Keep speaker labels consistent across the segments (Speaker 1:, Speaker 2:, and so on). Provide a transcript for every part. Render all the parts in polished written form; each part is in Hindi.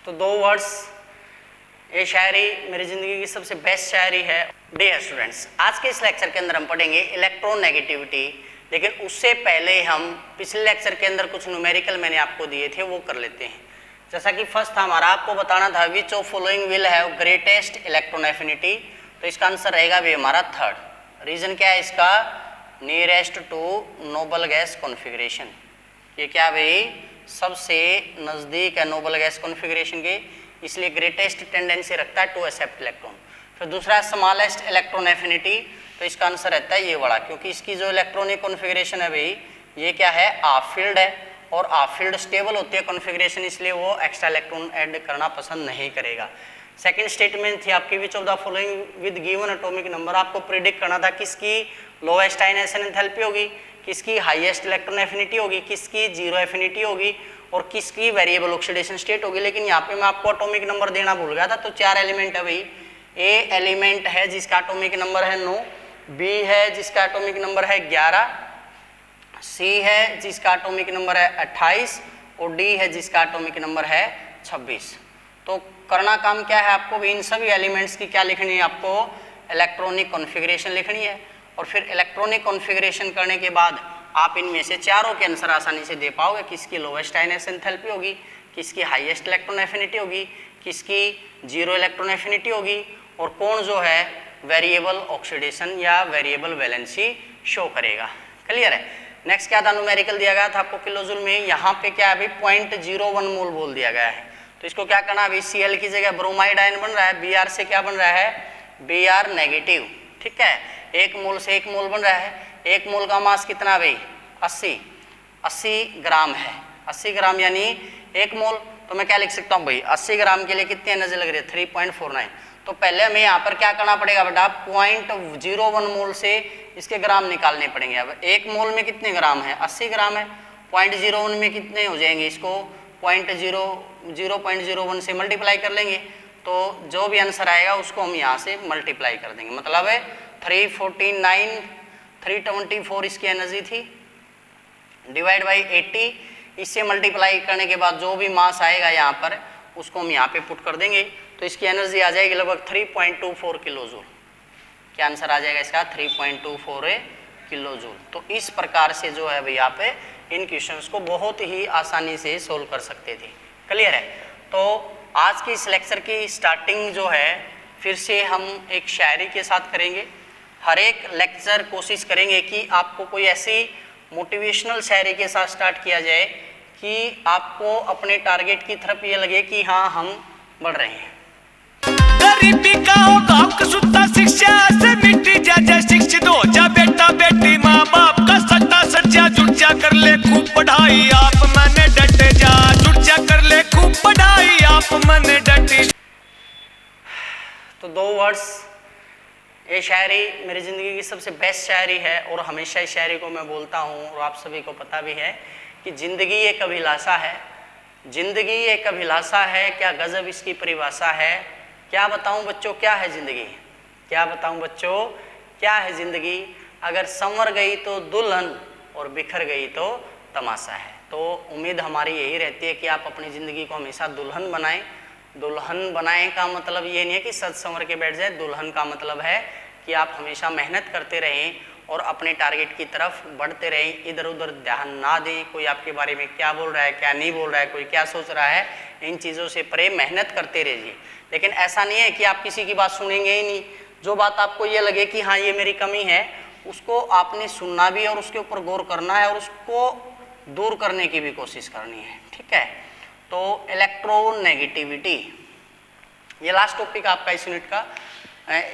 Speaker 1: तो दो वर्ड्स, ये शायरी मेरी ज़िंदगी की सबसे बेस्ट शायरी है। डियर स्टूडेंट्स, आज के इस लेक्चर के अंदर हम पढ़ेंगे इलेक्ट्रोनेगेटिविटी, लेकिन उससे पहले हम पिछले लेक्चर के अंदर कुछ न्यूमेरिकल मैंने आपको दिए थे वो कर लेते हैं। जैसा कि फर्स्ट था हमारा, आपको बताना था which of following will have greatest electron affinity, तो इसका आंसर रहेगा भी हमारा थर्ड। रीज़न क्या है इसका? Nearest to noble gas configuration. ये क्या भाई? सबसे नज़दीक है नोबल गैस कॉन्फ़िगरेशन के, इसलिए ग्रेटेस्ट टेंडेंसी रखता है टू एक्सेप्ट इलेक्ट्रॉन। फिर दूसरा स्मॉलेस्ट इलेक्ट्रॉन एफिनिटी, तो इसका आंसर रहता है ये वाला, क्योंकि इसकी जो इलेक्ट्रॉनिक कॉन्फ़िगरेशन है भाई ये क्या है? हाफ फील्ड है, और हाफ फील्ड स्टेबल होती है कॉन्फ़िगरेशन, इसलिए वो एक्स्ट्रा इलेक्ट्रॉन ऐड करना पसंद नहीं करेगा। सेकंड स्टेटमेंट थी आपकी which of the following with given atomic number, आपको प्रिडिक्ट करना था किसकी लोएस्ट आयनाइजेशन एंथैल्पी होगी, किसकी हाईएस्ट इलेक्ट्रॉन एफिनिटी होगी, किसकी जीरो एफिनिटी होगी और किसकी वेरिएबल ऑक्सीडेशन स्टेट होगी। लेकिन यहाँ पे मैं आपको एटॉमिक नंबर देना भूल गया था। तो चार एलिमेंट है भाई। ए एलिमेंट है जिसका एटॉमिक नंबर है 9, बी है जिसका एटॉमिक नंबर है 11, सी है जिसका एटॉमिक नंबर है 28 और डी है जिसका एटॉमिक नंबर है 26। तो करना काम क्या है आपको? इन सभी एलिमेंट्स की क्या लिखनी है आपको? इलेक्ट्रॉनिक कॉन्फ़िगरेशन लिखनी है। और फिर इलेक्ट्रॉनिक कॉन्फ़िगरेशन करने के बाद आप इनमें से चारों के आंसर आसानी से दे पाओगे। किसकी लोवेस्ट आयनाइजेशन एंथैल्पी होगी, किसकी हाईएस्ट इलेक्ट्रॉन एफिनिटी होगी, किसकी जीरो इलेक्ट्रॉन एफिनिटी होगी, और कौन जो है वेरिएबल ऑक्सीडेशन या वेरिएबल वैलेंसी शो करेगा। क्लियर है? नेक्स्ट क्या था? न्यूमेरिकल दिया गया था आपको किलोजूल में। यहाँ पे क्या है अभी 0.01 मोल बोल दिया गया है। तो इसको क्या करना है अभी? Cl की जगह ब्रोमाइड आयन बन रहा है, Br से क्या बन रहा है? Br negative. ठीक है, एक मोल से एक मोल बन रहा है। एक मोल का मास कितना भाई? 80 ग्राम है। 80 ग्राम यानी एक मोल। तो मैं क्या लिख सकता हूँ भाई? 80 ग्राम के लिए कितनी एनर्जी लग रही है? 3.49। तो पहले हमें यहाँ पर क्या करना पड़ेगा बेटा? 0.01 मोल से इसके ग्राम निकालने पड़ेंगे। अब एक मोल में कितने ग्राम है? 80 ग्राम है। 0.01 में कितने हो जाएंगे? इसको 0.01 से मल्टीप्लाई कर लेंगे, तो जो भी आंसर आएगा उसको हम यहाँ से मल्टीप्लाई कर देंगे। मतलब है 324 इसकी एनर्जी थी, डिवाइड बाई 80, इससे मल्टीप्लाई करने के बाद जो भी मास आएगा यहाँ पर उसको हम यहाँ पे पुट कर देंगे, तो इसकी एनर्जी आ जाएगी लगभग 3.24 किलोजूल। क्या आंसर आ जाएगा इसका? 3.24 किलोजूल। तो इस प्रकार से जो है भाई यहाँ पे इन क्वेश्चंस को बहुत ही आसानी से सोल्व कर सकते थे। क्लियर है? तो आज की इस लेक्चर की स्टार्टिंग जो है फिर से हम एक शायरी के साथ करेंगे। हर एक लेक्चर कोशिश करेंगे कि आपको कोई ऐसी मोटिवेशनल शायरी के साथ स्टार्ट किया जाए कि आपको अपने टारगेट की तरफ ये लगे कि हाँ हम बढ़ रहे हैं।
Speaker 2: गरीबी का होगा कसुता, शिक्षा से मिट्टी जा जा, शिक्षित हो जा बेटा बेटी, माँ बाप का सट्टा सच्चा, जुट जा कर ले खूब पढ़ाई, आप मन डटे जा, जुट जा कर ले खूब पढ़ाई, आप मन डटे।
Speaker 1: तो दो वर्ड्स, ये शायरी मेरी ज़िंदगी की सबसे बेस्ट शायरी है और हमेशा इस शायरी को मैं बोलता हूँ और आप सभी को पता भी है कि ज़िंदगी एक अभिलाषा है। ज़िंदगी एक अभिलाषा है, क्या गजब इसकी परिभाषा है। क्या बताऊं बच्चों क्या है ज़िंदगी? क्या बताऊं बच्चों क्या है ज़िंदगी? अगर संवर गई तो दुल्हन और बिखर गई तो तमाशा है। तो उम्मीद हमारी यही रहती है कि आप अपनी ज़िंदगी को हमेशा दुल्हन बनाएं। दुल्हन बनाएं का मतलब ये नहीं है कि सज संवर के बैठ जाए। दुल्हन का मतलब है कि आप हमेशा मेहनत करते रहें और अपने टारगेट की तरफ बढ़ते रहें। इधर उधर ध्यान ना दें, कोई आपके बारे में क्या बोल रहा है क्या नहीं बोल रहा है, कोई क्या सोच रहा है, इन चीज़ों से परे मेहनत करते रहिए। लेकिन ऐसा नहीं है कि आप किसी की बात सुनेंगे ही नहीं। जो बात आपको ये लगे कि हाँ ये मेरी कमी है, उसको आपने सुनना भी और उसके ऊपर गौर करना है और उसको दूर करने की भी कोशिश करनी है। ठीक है? तो इलेक्ट्रोनेगेटिविटी ये लास्ट टॉपिक आपका इस यूनिट का।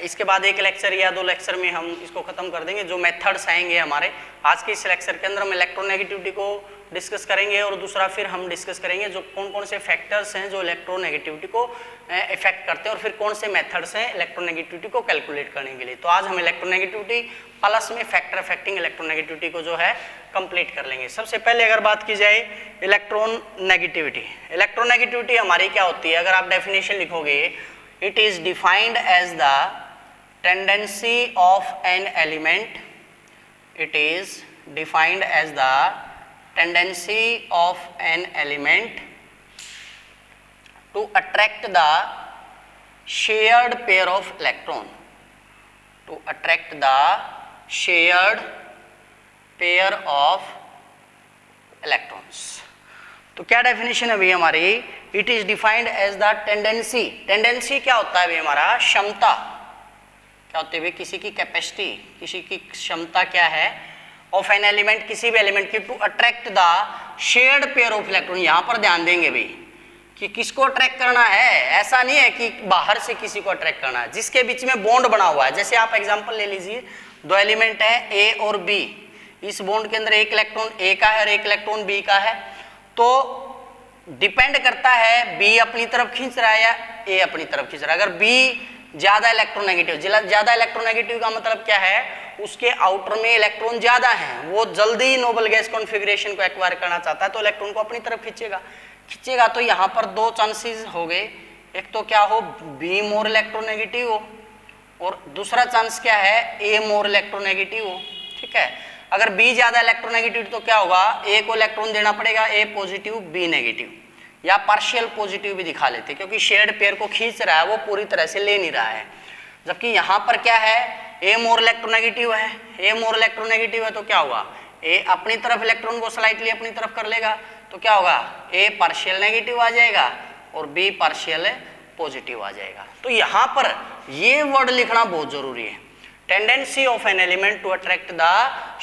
Speaker 1: इसके बाद एक लेक्चर या दो लेक्चर में हम इसको ख़त्म कर देंगे। जो मेथड्स आएंगे हमारे आज के इस लेक्चर के अंदर, हम इलेक्ट्रोनेगेटिविटी को डिस्कस करेंगे और दूसरा फिर हम डिस्कस करेंगे जो कौन कौन से फैक्टर्स हैं जो इलेक्ट्रोनेगेटिविटी को इफेक्ट करते हैं और फिर कौन से मेथड्स हैं इलेक्ट्रोनेगेटिविटी को कैलकुलेट करने के लिए। तो आज हम इलेक्ट्रोनेगेटिविटी प्लस में फैक्टर अफेक्टिंग इलेक्ट्रोनेगेटिविटी को जो है कंप्लीट कर लेंगे। सबसे पहले अगर बात की जाए इलेक्ट्रोनेगेटिविटी, इलेक्ट्रोनेगेटिविटी हमारी क्या होती है? अगर आप डेफिनेशन लिखोगे, it is defined as the tendency of an element, it is defined as the tendency of an element to attract the shared pair of electron, to attract the shared pair of electrons. तो क्या डेफिनेशन है भाई हमारी, it is defined as the tendency. Tendency क्या होता है भाई हमारा, क्षमता। क्या होती है भाई, किसी की कैपेसिटी, किसी की क्षमता क्या है ऑफ एन एलिमेंट, किसी भी एलिमेंट की, to attract the shared pair of electron. यहां पर ध्यान देंगे भाई कि किसको अट्रैक्ट करना है, ऐसा नहीं है कि बाहर से किसी को अट्रैक्ट करना है, जिसके बीच में बॉन्ड बना हुआ है। जैसे आप एग्जांपल ले लीजिए, दो एलिमेंट है ए और बी, इस बॉन्ड के अंदर एक इलेक्ट्रॉन ए का है और एक इलेक्ट्रॉन बी का है, तो डिपेंड करता है बी अपनी तरफ खींच रहा है या ए अपनी तरफ खींच रहा है। अगर बी ज्यादा इलेक्ट्रोनेगेटिव, ज्यादा इलेक्ट्रोनेगेटिव का मतलब क्या है, उसके आउटर में इलेक्ट्रॉन ज्यादा है, वो जल्दी नोबल गैस कॉन्फ़िगरेशन को एक्वायर करना चाहता है, तो इलेक्ट्रॉन को अपनी तरफ खींचेगा। तो यहाँ पर दो चांसेस हो गए, एक तो क्या हो, बी मोर इलेक्ट्रोनेगेटिव हो, और दूसरा चांस क्या है, ए मोर इलेक्ट्रोनेगेटिव हो। ठीक है, अगर बी ज्यादा इलेक्ट्रोनेगेटिव तो क्या होगा, ए को इलेक्ट्रॉन देना पड़ेगा, ए पॉजिटिव बी नेगेटिव, या पार्शियल पॉजिटिव भी दिखा लेते, क्योंकि शेयर्ड पेयर को खींच रहा है, वो पूरी तरह से ले नहीं रहा है। जबकि यहाँ पर क्या है, ए मोर इलेक्ट्रोनेगेटिव है, ए मोर इलेक्ट्रोनेगेटिव है, तो क्या होगा, ए अपनी तरफ इलेक्ट्रॉन को स्लाइटली अपनी तरफ कर लेगा, तो क्या होगा, ए पार्शियल नेगेटिव आ जाएगा और बी पार्शियल पॉजिटिव आ जाएगा। तो यहाँ पर ये वर्ड लिखना बहुत जरूरी है, tendency of an element to attract the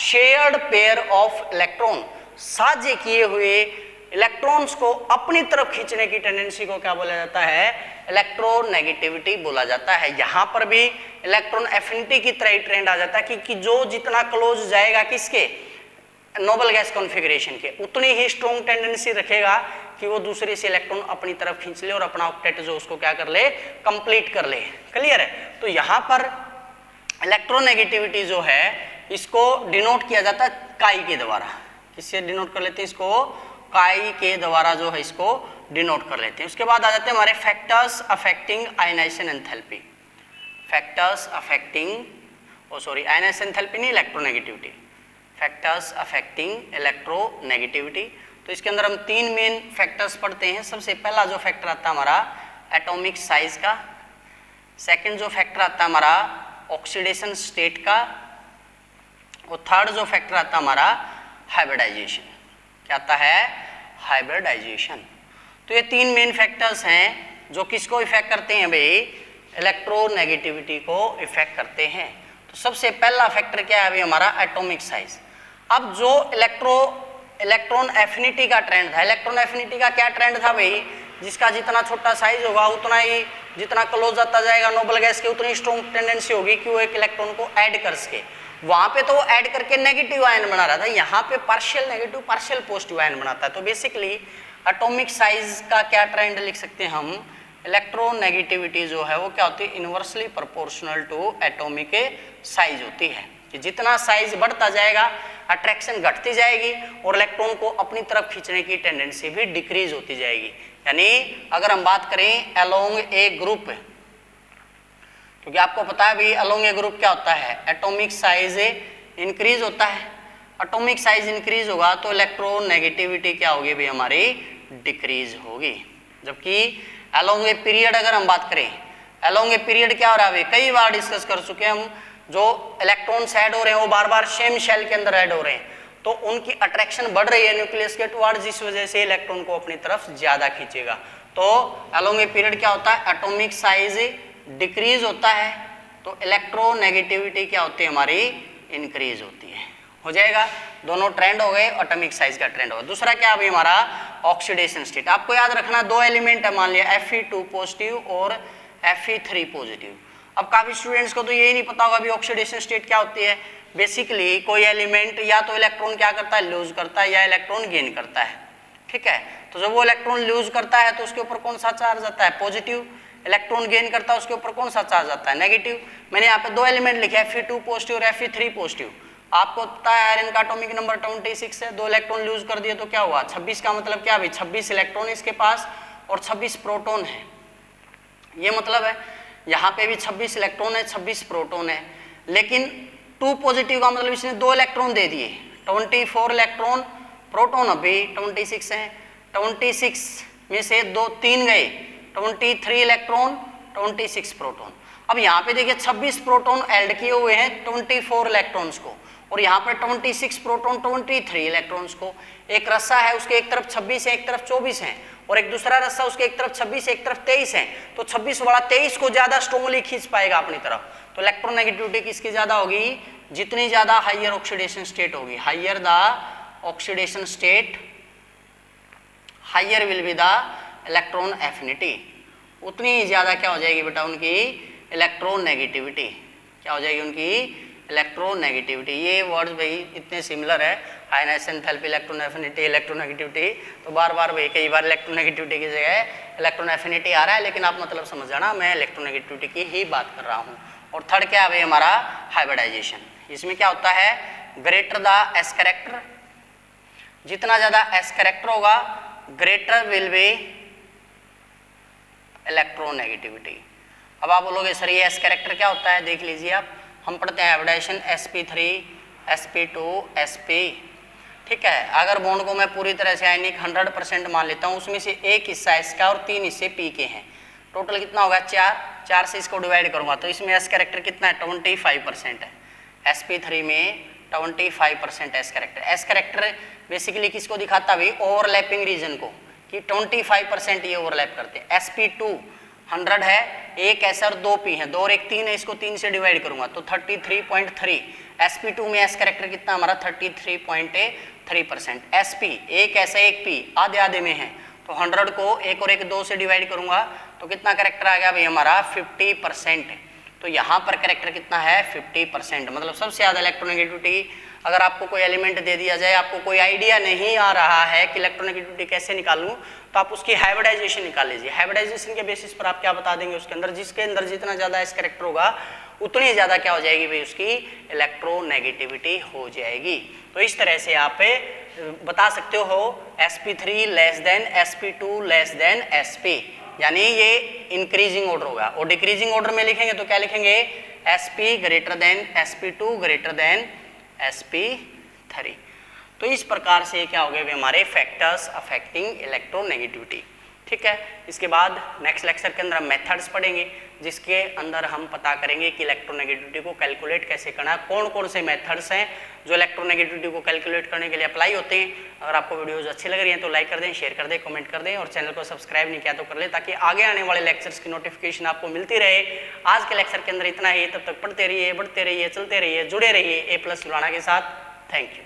Speaker 1: shared pair of electron. साझे किए हुए इलेक्ट्रॉन्स को अपनी तरफ खींचने की टेंडेंसी को क्या बोला जाता है, इलेक्ट्रोनेगेटिविटी बोला जाता है। यहाँ पर भी इलेक्ट्रॉन एफिनिटी की तरह ट्रेंड आ जाता है कि जो जितना क्लोज जाएगा किसके, नोबल गैस कॉन्फ़िगरेशन के, उतनी ही स्ट्रॉन्ग टेंडेंसी रखेगा कि वो दूसरे से इलेक्ट्रॉन अपनी तरफ खींच ले और अपना ऑक्टेट जो उसको क्या कर ले, कंप्लीट कर ले। क्लियर है। तो यहाँ पर इलेक्ट्रोनेगेटिविटी जो है इसको डिनोट किया जाता है काई के द्वारा। किससे डिनोट कर लेते हैं इसको, काई के द्वारा जो है इसको डिनोट कर लेते हैं। उसके बाद आ जाते हैं हमारे factors affecting ionization enthalpy. Factors affecting, ionization enthalpy नहीं, इलेक्ट्रोनेगेटिविटी। Factors affecting electronegativity. तो इसके अंदर हम तीन मेन फैक्टर्स पढ़ते हैं। सबसे पहला जो फैक्टर आता है हमारा एटॉमिक साइज का, सेकंड जो फैक्टर आता है हमारा ऑक्सीडेशन स्टेट का, और थर्ड जो फैक्टर आता है हमारा हाइब्रिडाइजेशन। क्या आता है, हाइब्रिडाइजेशन। तो ये तीन मेन फैक्टर्स हैं जो किसको इफेक्ट करते हैं भाई, इलेक्ट्रोनेगेटिविटी को इफेक्ट करते हैं। तो सबसे पहला फैक्टर क्या है भाई हमारा, एटॉमिक साइज। अब जो इलेक्ट्रॉन एफिनिटी का ट्रेंड था, इलेक्ट्रॉन एफिनिटी का क्या ट्रेंड था भाई, जिसका जितना छोटा साइज होगा उतना ही, जितना क्लोज आता जाएगा नोबल गैस के, उतनी स्ट्रॉन्ग टेंडेंसी होगी कि वो एक इलेक्ट्रॉन को ऐड कर सके। वहां पे तो वो ऐड करके नेगेटिव आयन बना रहा था, यहाँ पे partial negative partial positive ion बनाता है। तो बेसिकली एटॉमिक साइज का क्या ट्रेंड लिख सकते हैं हम, इलेक्ट्रोनेगेटिविटी जो है वो क्या होती है, inversely proportional to atomic size होती है, कि जितना साइज बढ़ता जाएगा अट्रैक्शन घटती जाएगी और इलेक्ट्रॉन को अपनी तरफ खींचने की टेंडेंसी भी डिक्रीज होती जाएगी। यानी अगर हम बात करें अलोंग ए ग्रुप, क्योंकि आपको पता है भाई अलोंग ए ग्रुप क्या होता है, एटॉमिक साइज इंक्रीज होता है। एटॉमिक साइज इंक्रीज होगा तो इलेक्ट्रोनेगेटिविटी क्या होगी भाई हमारी, डिक्रीज होगी। जबकि अलोंग ए पीरियड अगर हम बात करें, अलोंग ए पीरियड क्या हो रहा है, कई बार डिस्कस कर चुके हैं हम, जो इलेक्ट्रॉन्स ऐड हो रहे हैं वो बार बार सेम शेल के अंदर ऐड हो रहे हैं, तो उनकी अट्रैक्शन बढ़ रही है न्यूक्लियस के टुवर्ड्स, जिस वजह से इलेक्ट्रॉन को अपनी तरफ ज्यादा खींचेगा। तो अलोंग ए पीरियड क्या होता है, एटॉमिक साइज डिक्रीज होता है, तो इलेक्ट्रोनेगेटिविटी क्या होती है हमारी, इंक्रीज होती है। हो जाएगा, दोनों ट्रेंड हो गए, एटॉमिक साइज का ट्रेंड हो गया। दूसरा क्या अभी हमारा ऑक्सीडेशन स्टेट। आपको याद रखना दो एलिमेंट है, मान लिया Fe2 पॉजिटिव और Fe3 पॉजिटिव। अब काफी स्टूडेंट्स को तो यही नहीं पता होगा अभी ऑक्सीडेशन स्टेट क्या होती है। बेसिकली कोई एलिमेंट या तो इलेक्ट्रॉन क्या करता है, लूज करता है, या इलेक्ट्रॉन गेन करता है। ठीक है, तो जब वो इलेक्ट्रॉन लूज करता है तो उसके ऊपर कौन सा चार्ज आता है, पॉजिटिव। इलेक्ट्रॉन गेन करता है उसके ऊपर कौन सा चार्ज आता है, नेगेटिव। मैंने यहाँ पे दो एलिमेंट लिखे हैं, Fe2 पॉजिटिव और Fe3 पॉजिटिव। आपको पता है आयरन का एटॉमिक नंबर 26 है, दो इलेक्ट्रॉन लूज कर दिए तो क्या हुआ, 26 का मतलब क्या भाई, 26 इलेक्ट्रॉन इसके पास और 26 प्रोटॉन है। ये मतलब है यहाँ पे भी 26 इलेक्ट्रॉन है, 26 प्रोटॉन है। लेकिन 2 पॉजिटिव का मतलब इसने 2 इलेक्ट्रॉन दे दिए, 24 इलेक्ट्रॉन, प्रोटॉन अभी 26 है, 26 में से 3 गए, 23 इलेक्ट्रॉन 26 प्रोटॉन। अब यहाँ पे देखिए 26 प्रोटॉन ऐड किए हुए हैं 24 इलेक्ट्रॉन्स को, और यहाँ पर 26 प्रोटॉन 23 इलेक्ट्रॉन्स को। एक रस्सा है उसके एक तरफ 26 है एक तरफ 24 है, और एक दूसरा रस्सा उसके एक तरफ 26 है एक तरफ 23 है, तो 26 वाला 23 को ज्यादा स्ट्रॉन्गली खींच पाएगा अपनी तरफ। तो इलेक्ट्रोनेगेटिविटी किसकी ज्यादा होगी? जितनी ज्यादा हाइयर ऑक्सीडेशन स्टेट होगी, higher the oxidation state higher will be the electron affinity, उतनी ही ज्यादा क्या हो जाएगी बेटा उनकी इलेक्ट्रोनेगेटिविटी। क्या हो जाएगी उनकी इलेक्ट्रोनेगेटिविटी। ये वर्ड्स भाई इतने सिमिलर है, हाइनेस एंथैल्पी, इलेक्ट्रॉन एफिनिटी, इलेक्ट्रोनेगेटिविटी, तो बार बार भाई कई बार इलेक्ट्रोनेगेटिविटी की जगह इलेक्ट्रॉन एफिनिटी आ रहा है, लेकिन आप मतलब समझ जाना मैं इलेक्ट्रोनेगेटिविटी की ही बात कर रहा हूँ। और थर्ड क्या है भाई हमारा हाइब्रिडाइजेशन। इसमें क्या होता है? ग्रेटर द एस कैरेक्टर, जितना ज्यादा एस कैरेक्टर होगा ग्रेटर विल बी इलेक्ट्रोनेगेटिविटी। अब आप बोलोगे सर ये एस कैरेक्टर क्या होता है? देख लीजिए आप, हम पढ़ते हैं हाइब्रिडाइजेशन sp3 sp2 sp, ठीक है। अगर बॉन्ड को मैं पूरी तरह से आयनिक 100% मान लेता हूँ, उसमें से एक हिस्सा इसका और 3 हिस्से पी के हैं, टोटल कितना होगा? 4 से इसको डिवाइड करूंगा तो इसमें एस कैरेक्टर कितना है? 25% है। sp3 में 25% S character. S character basically किसको दिखाता है? ओवरलैपिंग रीजन को, कि 25% ये ओवरलैप करते हैं। sp2 100 है, एक एस और 2 पी है, 2 और 1 3 है, इसको 3 से डिवाइड करूंगा तो 33.3। sp2 में एस कैरेक्टर कितना हमारा? 33.3%। sp एक ऐसा एक पी आधे आधे में है, तो 100 को 1 और 1 2 से डिवाइड करूंगा तो कितना कैरेक्टर आ गया भाई हमारा? 50%। तो यहाँ पर कैरेक्टर कितना है? 50%। मतलब सबसे ज़्यादा इलेक्ट्रोनेगेटिविटी। अगर आपको कोई एलिमेंट दे दिया जाए, आपको कोई आइडिया नहीं आ रहा है कि इलेक्ट्रोनेगेटिविटी कैसे निकालूं, तो आप उसकी हाइब्रिडाइजेशन निकाल लीजिए। हाइब्रिडाइजेशन के बेसिस पर आप क्या बता देंगे? उसके अंदर जिसके अंदर जितना ज़्यादा एस कैरेक्टर होगा उतनी ज़्यादा क्या हो जाएगी भाई? उसकी इलेक्ट्रोनेगेटिविटी हो जाएगी। तो इस तरह से आप बता सकते हो sp3 less than sp2 less than sp, यानी ये इंक्रीजिंग ऑर्डर होगा। और डिक्रीजिंग ऑर्डर में लिखेंगे तो क्या लिखेंगे? sp greater than sp2 greater than sp3। तो इस प्रकार से क्या हो गए हमारे फैक्टर्स अफेक्टिंग इलेक्ट्रोनेगेटिविटी, ठीक है। इसके बाद नेक्स्ट लेक्चर के अंदर हम मेथड्स पढ़ेंगे, जिसके अंदर हम पता करेंगे कि इलेक्ट्रोनेगेटिविटी को कैलकुलेट कैसे करना है, कौन कौन से मेथड्स हैं जो इलेक्ट्रोनेगेटिविटी को कैलकुलेट करने के लिए अप्लाई होते हैं। अगर आपको वीडियोस अच्छी लग रही हैं तो लाइक कर दें, शेयर कर दें, कमेंट कर दें, और चैनल को सब्सक्राइब नहीं किया तो कर लें, ताकि आगे आने वाले लेक्चर्स की नोटिफिकेशन आपको मिलती रहे। आज के लेक्चर के अंदर इतना ही, तब तक पढ़ते रहिए, बढ़ते रहिए, चलते रहिए, जुड़े रहिए A+ लुधियाना के साथ। Thank you.